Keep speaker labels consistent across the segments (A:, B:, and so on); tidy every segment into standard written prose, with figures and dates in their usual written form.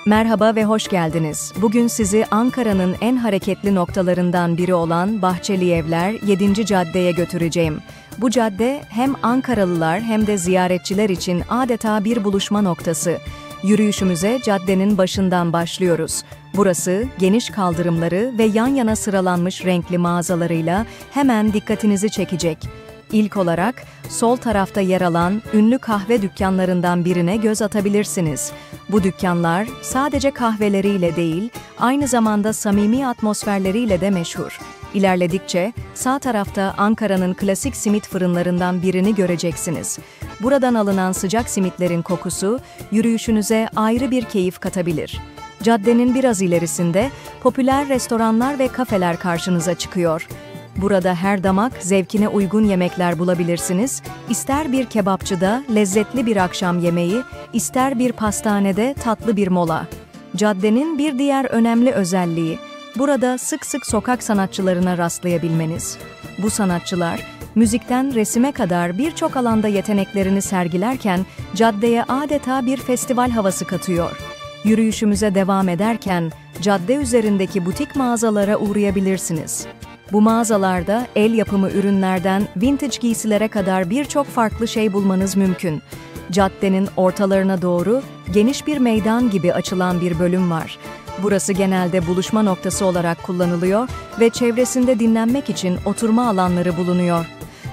A: Merhaba ve hoş geldiniz. Bugün sizi Ankara'nın en hareketli noktalarından biri olan Bahçelievler 7. caddeye götüreceğim. Bu cadde hem Ankaralılar hem de ziyaretçiler için adeta bir buluşma noktası. Yürüyüşümüze caddenin başından başlıyoruz. Burası geniş kaldırımları ve yan yana sıralanmış renkli mağazalarıyla hemen dikkatinizi çekecek. İlk olarak sol tarafta yer alan ünlü kahve dükkanlarından birine göz atabilirsiniz. Bu dükkanlar sadece kahveleriyle değil, aynı zamanda samimi atmosferleriyle de meşhur. İlerledikçe sağ tarafta Ankara'nın klasik simit fırınlarından birini göreceksiniz. Buradan alınan sıcak simitlerin kokusu yürüyüşünüze ayrı bir keyif katabilir. Caddenin biraz ilerisinde popüler restoranlar ve kafeler karşınıza çıkıyor. Burada her damak zevkine uygun yemekler bulabilirsiniz. İster bir kebapçıda lezzetli bir akşam yemeği, ister bir pastanede tatlı bir mola. Caddenin bir diğer önemli özelliği, burada sık sık sokak sanatçılarına rastlayabilmeniz. Bu sanatçılar, müzikten resime kadar birçok alanda yeteneklerini sergilerken caddeye adeta bir festival havası katıyor. Yürüyüşümüze devam ederken cadde üzerindeki butik mağazalara uğrayabilirsiniz. Bu mağazalarda el yapımı ürünlerden vintage giysilere kadar birçok farklı şey bulmanız mümkün. Caddenin ortalarına doğru geniş bir meydan gibi açılan bir bölüm var. Burası genelde buluşma noktası olarak kullanılıyor ve çevresinde dinlenmek için oturma alanları bulunuyor.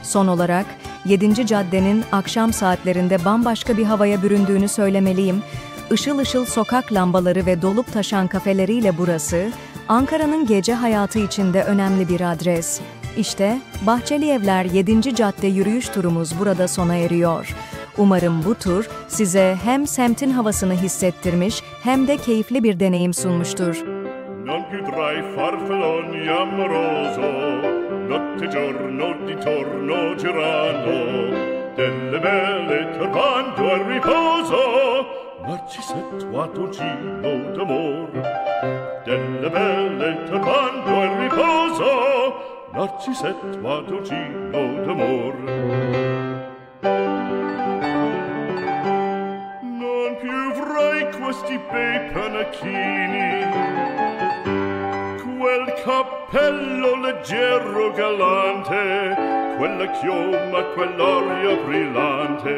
A: Son olarak 7. caddenin akşam saatlerinde bambaşka bir havaya büründüğünü söylemeliyim. Işıl ışıl sokak lambaları ve dolup taşan kafeleriyle burası, Ankara'nın gece hayatı içinde önemli bir adres. İşte Bahçelievler 7. cadde yürüyüş turumuz burada sona eriyor. Umarım bu tur size hem semtin havasını hissettirmiş hem de keyifli bir deneyim sunmuştur.
B: Non più tra i farfalloni amoroso, notte giorno di torno girano, delle belle turbando al riposo, Narcisetto ad un giro d'amor, delle belle turbando al riposo, Narcisetto ad un giro d'amor. Non più avrai questi bei panacchini, quel cappello leggero galante, quella chioma, quell'aria brillante,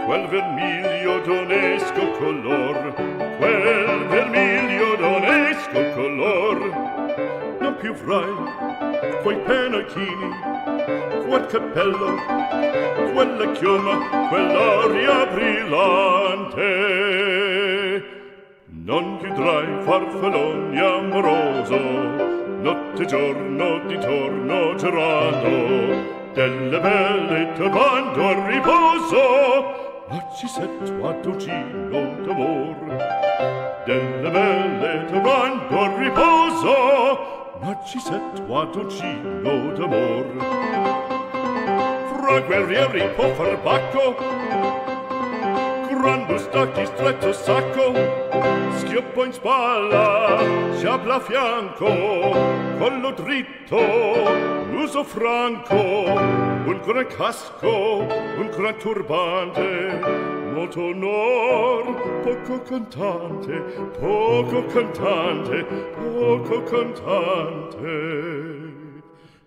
B: quel vermiglio d'onesco color, quel vermiglio d'onesco color. Non più avrai quei pennacchini, quel cappello, quella chioma, quell'aria brillante. Non chiudrai farfalloni amoroso, notte giorno di torno girando, delle belle turbando al riposo, Narcisetto ad un giro d'amor, delle belle turbando al riposo, Narcisetto ad un giro d'amor. Fra guerrieri può far bacco, gran stacchi stretto sacco, schioppo in spalla, sciabla a fianco, collo dritto, muso franco, un gran casco, un gran turbante, molto onor, poco cantante, poco cantante, poco cantante.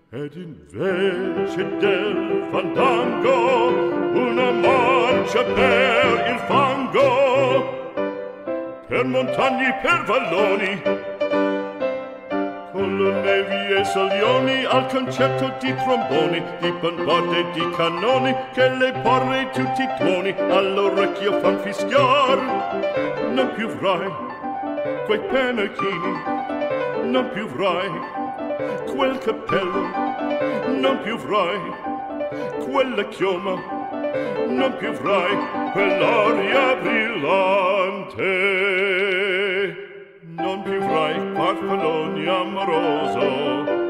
B: Ed invece del fandango una marcia per il fango, per montagne, per valloni, con le nevi e salioni, al concerto di tromboni, di bombardie e di cannoni, che le porre tutti i tuoni all'orecchio fan fischiar. Non più avrai quei pennacchini, non più avrai quel cappello, non più avrai quella chioma, non più avrai quell'aria brillante. Non più avrai farfalloni amoroso,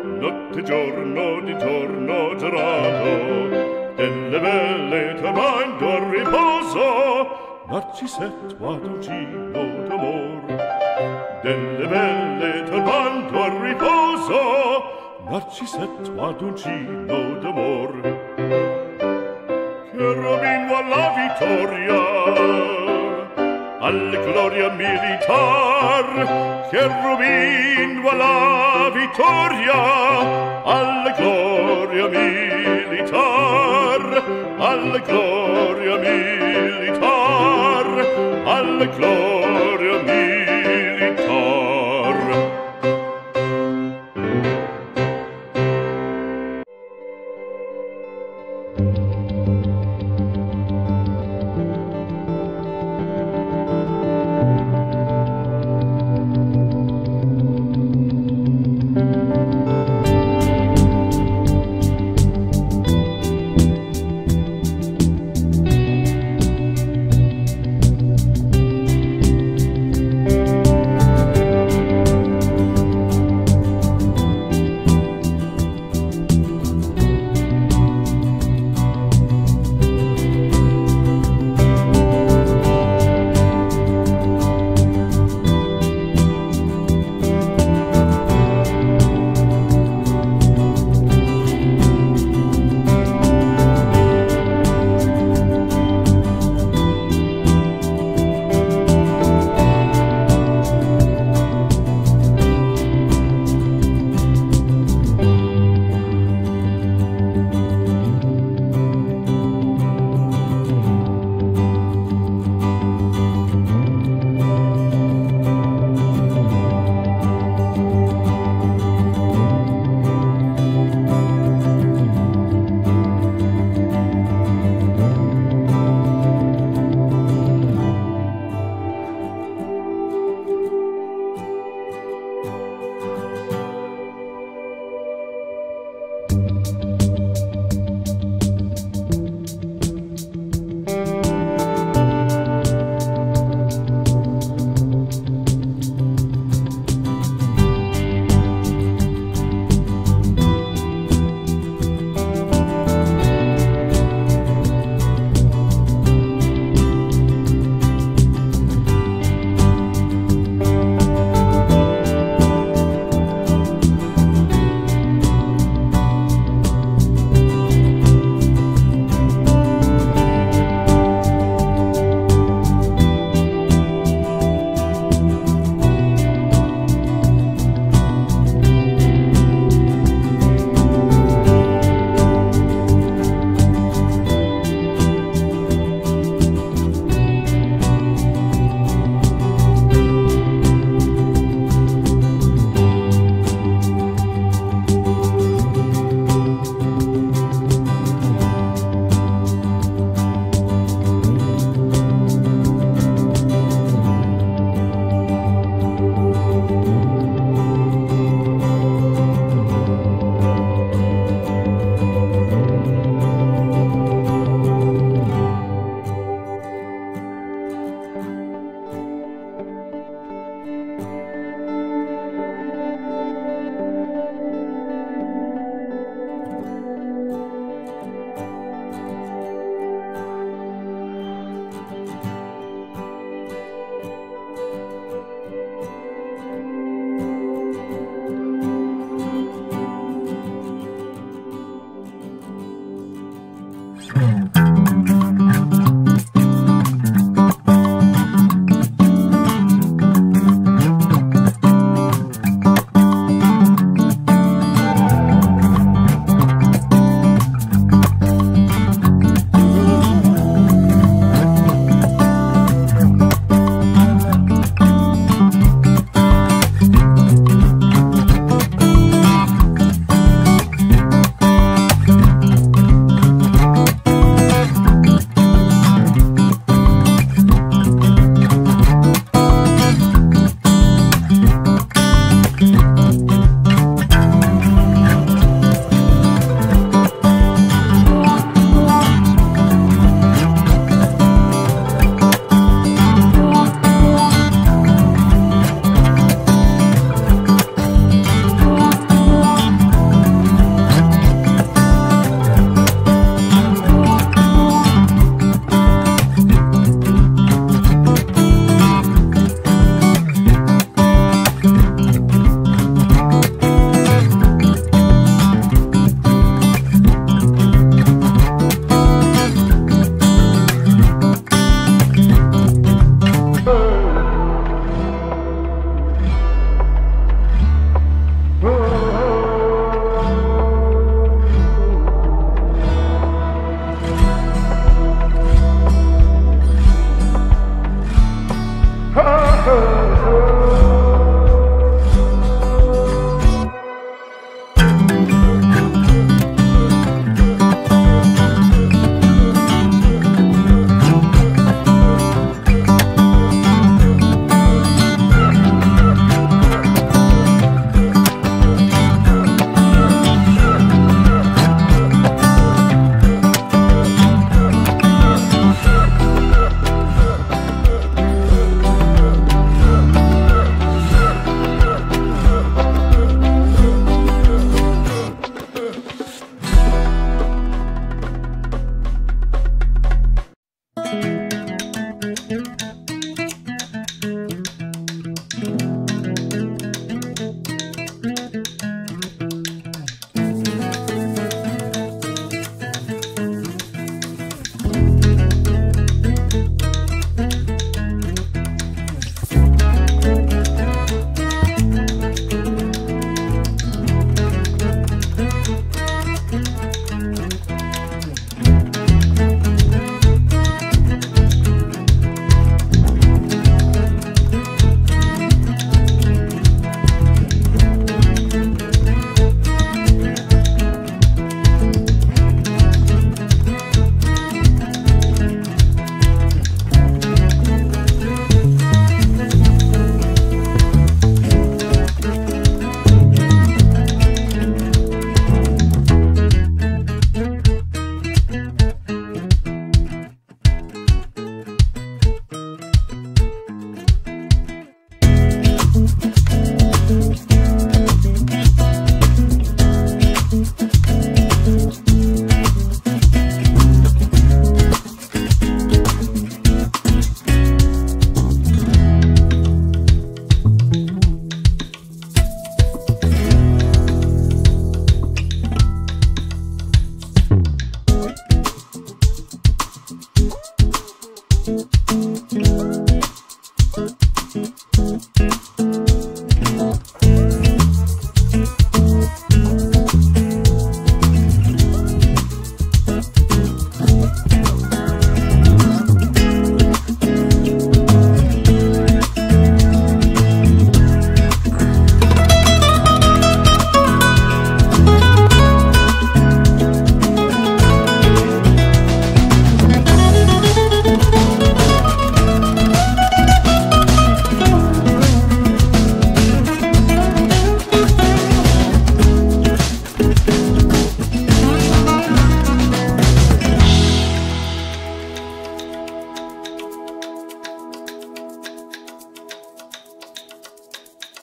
B: notte giorno di torno girato, delle belle turbando al riposo, Narcisetto ad un giro d'amor, delle belle turbando al riposo, Narcisetto ad un giro d'amor. Cherubino alla vittoria, alla gloria militar, cherubin va la vittoria, alla gloria militar, alla gloria militar, alla gloria militar.